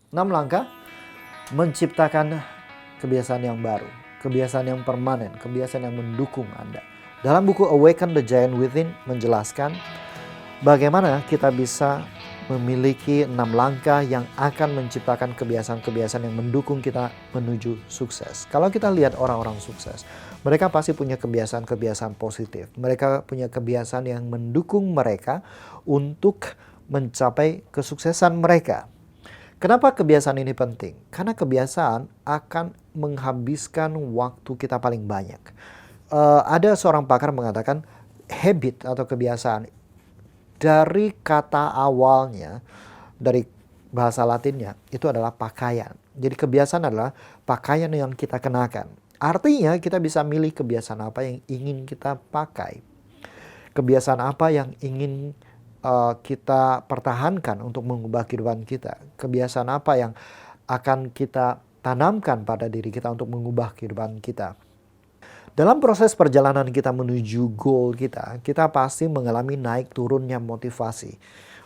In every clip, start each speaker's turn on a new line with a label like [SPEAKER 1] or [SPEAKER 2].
[SPEAKER 1] 6 langkah menciptakan kebiasaan yang baru, kebiasaan yang permanen, kebiasaan yang mendukung Anda. Dalam buku Awaken the Giant Within menjelaskan bagaimana kita bisa memiliki 6 langkah yang akan menciptakan kebiasaan-kebiasaan yang mendukung kita menuju sukses. Kalau kita lihat orang-orang sukses, mereka pasti punya kebiasaan-kebiasaan positif. Mereka punya kebiasaan yang mendukung mereka untuk mencapai kesuksesan mereka. Kenapa kebiasaan ini penting? Karena kebiasaan akan menghabiskan waktu kita paling banyak. Ada seorang pakar mengatakan habit atau kebiasaan dari kata awalnya, dari bahasa Latinnya, itu adalah pakaian. Jadi kebiasaan adalah pakaian yang kita kenakan. Artinya kita bisa milih kebiasaan apa yang ingin kita pakai. Kebiasaan apa yang ingin kita pertahankan untuk mengubah kehidupan kita. Kebiasaan apa yang akan kita tanamkan pada diri kita untuk mengubah kehidupan kita. Dalam proses perjalanan kita menuju goal kita, kita pasti mengalami naik turunnya motivasi.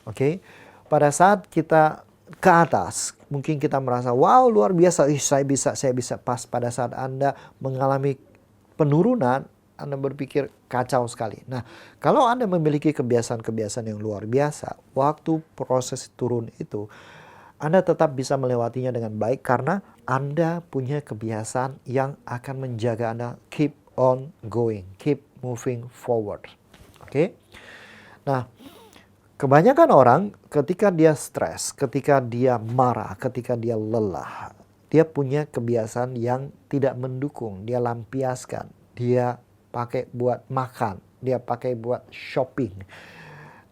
[SPEAKER 1] Oke? Pada saat kita ke atas, mungkin kita merasa, wow luar biasa, saya bisa. Pas pada saat Anda mengalami penurunan, Anda berpikir kacau sekali. Nah, kalau Anda memiliki kebiasaan-kebiasaan yang luar biasa, waktu proses turun itu, Anda tetap bisa melewatinya dengan baik karena Anda punya kebiasaan yang akan menjaga Anda keep on going, keep moving forward. Oke? Nah, kebanyakan orang ketika dia stres, ketika dia marah, ketika dia lelah, dia punya kebiasaan yang tidak mendukung, dia lampiaskan, dia pakai buat makan, dia pakai buat shopping.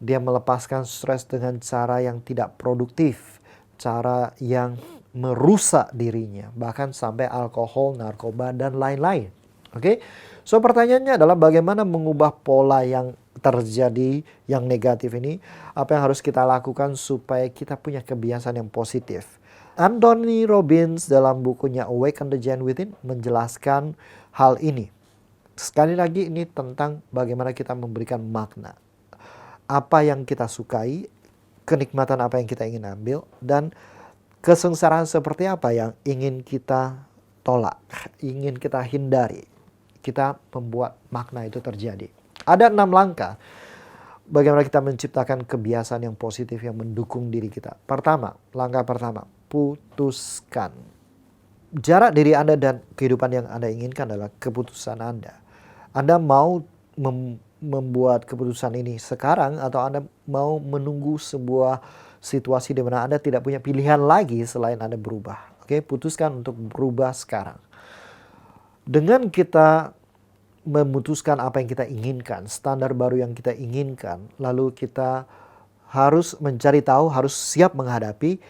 [SPEAKER 1] Dia melepaskan stres dengan cara yang tidak produktif, cara yang merusak dirinya, bahkan sampai alkohol, narkoba, dan lain-lain. Oke, so pertanyaannya adalah bagaimana mengubah pola yang terjadi yang negatif ini? Apa yang harus kita lakukan supaya kita punya kebiasaan yang positif? Anthony Robbins dalam bukunya Awaken the Giant Within menjelaskan hal ini. Sekali lagi ini tentang bagaimana kita memberikan makna. Apa yang kita sukai, kenikmatan apa yang kita ingin ambil, dan kesengsaraan seperti apa yang ingin kita tolak, ingin kita hindari. Kita membuat makna itu terjadi. Ada 6 langkah bagaimana kita menciptakan kebiasaan yang positif yang mendukung diri kita. Pertama, langkah pertama, putuskan. Jarak diri Anda dan kehidupan yang Anda inginkan adalah keputusan Anda. Anda mau membuat keputusan ini sekarang atau Anda mau menunggu sebuah situasi di mana Anda tidak punya pilihan lagi selain Anda berubah. Oke, putuskan untuk berubah sekarang. Dengan kita memutuskan apa yang kita inginkan, standar baru yang kita inginkan, lalu kita harus mencari tahu, harus siap menghadapi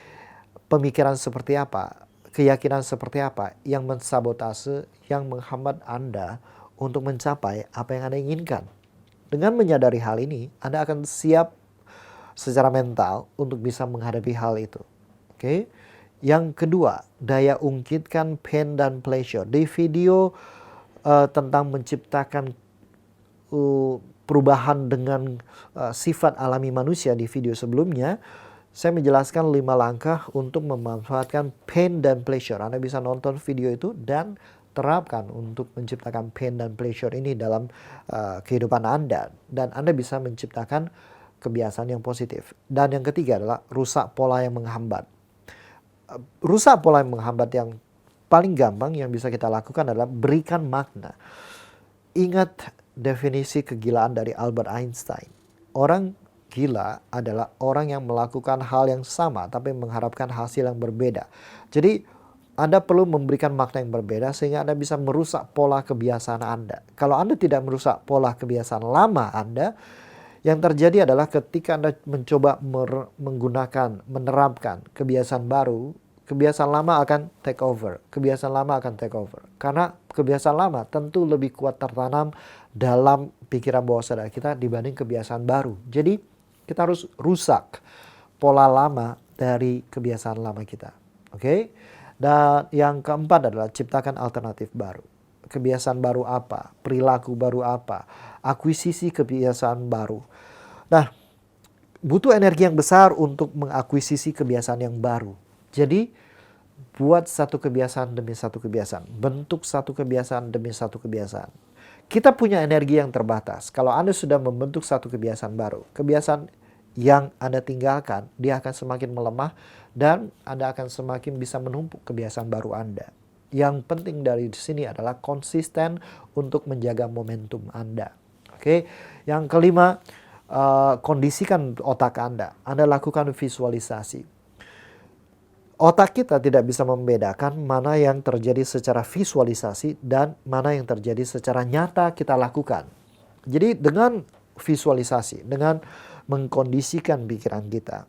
[SPEAKER 1] pemikiran seperti apa, keyakinan seperti apa yang mensabotase, yang menghambat Anda untuk mencapai apa yang Anda inginkan. Dengan menyadari hal ini, Anda akan siap secara mental untuk bisa menghadapi hal itu. Oke? Yang kedua, daya ungkitkan pain dan pleasure. Di video tentang menciptakan perubahan dengan sifat alami manusia di video sebelumnya, saya menjelaskan 5 langkah untuk memanfaatkan pain dan pleasure. Anda bisa nonton video itu dan terapkan untuk menciptakan pain dan pleasure ini dalam kehidupan Anda. Dan Anda bisa menciptakan kebiasaan yang positif. Dan yang ketiga adalah rusak pola yang menghambat. Rusak pola yang menghambat yang paling gampang yang bisa kita lakukan adalah berikan makna. Ingat definisi kegilaan dari Albert Einstein. Orang gila adalah orang yang melakukan hal yang sama tapi mengharapkan hasil yang berbeda. Jadi Anda perlu memberikan makna yang berbeda sehingga Anda bisa merusak pola kebiasaan Anda. Kalau Anda tidak merusak pola kebiasaan lama Anda, yang terjadi adalah ketika Anda mencoba menerapkan kebiasaan baru, kebiasaan lama akan take over. Kebiasaan lama akan take over. Karena kebiasaan lama tentu lebih kuat tertanam dalam pikiran bawah sadar kita dibanding kebiasaan baru. Jadi kita harus rusak pola lama dari kebiasaan lama kita. Oke? Dan yang keempat adalah ciptakan alternatif baru. Kebiasaan baru apa? Perilaku baru apa? Akuisisi kebiasaan baru. Nah, butuh energi yang besar untuk mengakuisisi kebiasaan yang baru. Jadi buat satu kebiasaan demi satu kebiasaan. Bentuk satu kebiasaan demi satu kebiasaan. Kita punya energi yang terbatas. Kalau Anda sudah membentuk satu kebiasaan baru, kebiasaan yang Anda tinggalkan, dia akan semakin melemah dan Anda akan semakin bisa menumpuk kebiasaan baru Anda. Yang penting dari sini adalah konsisten untuk menjaga momentum Anda. Oke. Yang kelima, kondisikan otak Anda. Anda lakukan visualisasi. Otak kita tidak bisa membedakan mana yang terjadi secara visualisasi dan mana yang terjadi secara nyata kita lakukan. Jadi dengan visualisasi, dengan mengkondisikan pikiran kita,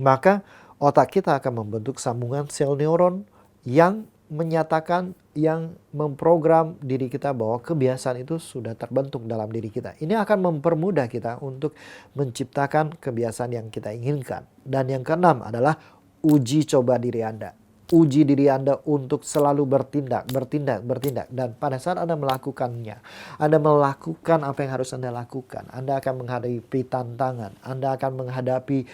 [SPEAKER 1] maka otak kita akan membentuk sambungan sel neuron yang menyatakan, yang memprogram diri kita bahwa kebiasaan itu sudah terbentuk dalam diri kita. Ini akan mempermudah kita untuk menciptakan kebiasaan yang kita inginkan. Dan yang keenam adalah uji coba diri Anda. Uji diri Anda untuk selalu bertindak. Dan pada saat Anda melakukannya, Anda melakukan apa yang harus Anda lakukan. Anda akan menghadapi tantangan. Anda akan menghadapi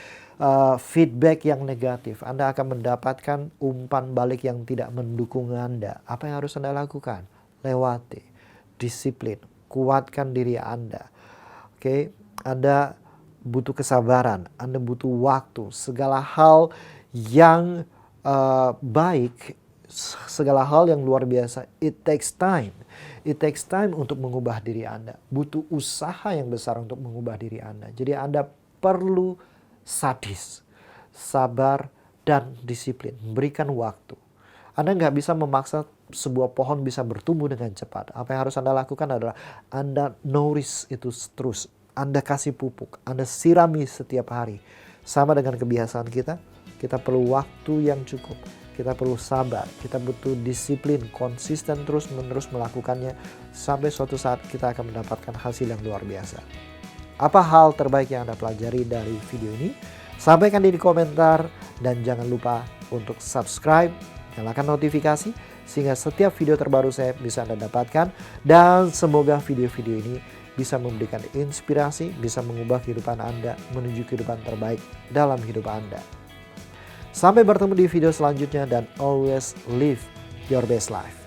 [SPEAKER 1] feedback yang negatif. Anda akan mendapatkan umpan balik yang tidak mendukung Anda. Apa yang harus Anda lakukan? Lewati. Disiplin. Kuatkan diri Anda. Oke, Anda butuh kesabaran. Anda butuh waktu. Segala hal yang baik, segala hal yang luar biasa, it takes time. It takes time untuk mengubah diri Anda. Butuh usaha yang besar untuk mengubah diri Anda. Jadi Anda perlu sadis, sabar, dan disiplin. Berikan waktu. Anda nggak bisa memaksa sebuah pohon bisa bertumbuh dengan cepat. Apa yang harus Anda lakukan adalah Anda nourish itu terus. Anda kasih pupuk. Anda sirami setiap hari. Sama dengan kebiasaan kita. Kita perlu waktu yang cukup, kita perlu sabar, kita butuh disiplin, konsisten terus-menerus melakukannya sampai suatu saat kita akan mendapatkan hasil yang luar biasa. Apa hal terbaik yang Anda pelajari dari video ini? Sampaikan di komentar dan jangan lupa untuk subscribe, nyalakan notifikasi sehingga setiap video terbaru saya bisa Anda dapatkan, dan semoga video-video ini bisa memberikan inspirasi, bisa mengubah kehidupan Anda menuju kehidupan terbaik dalam hidup Anda. Sampai bertemu di video selanjutnya dan always live your best life.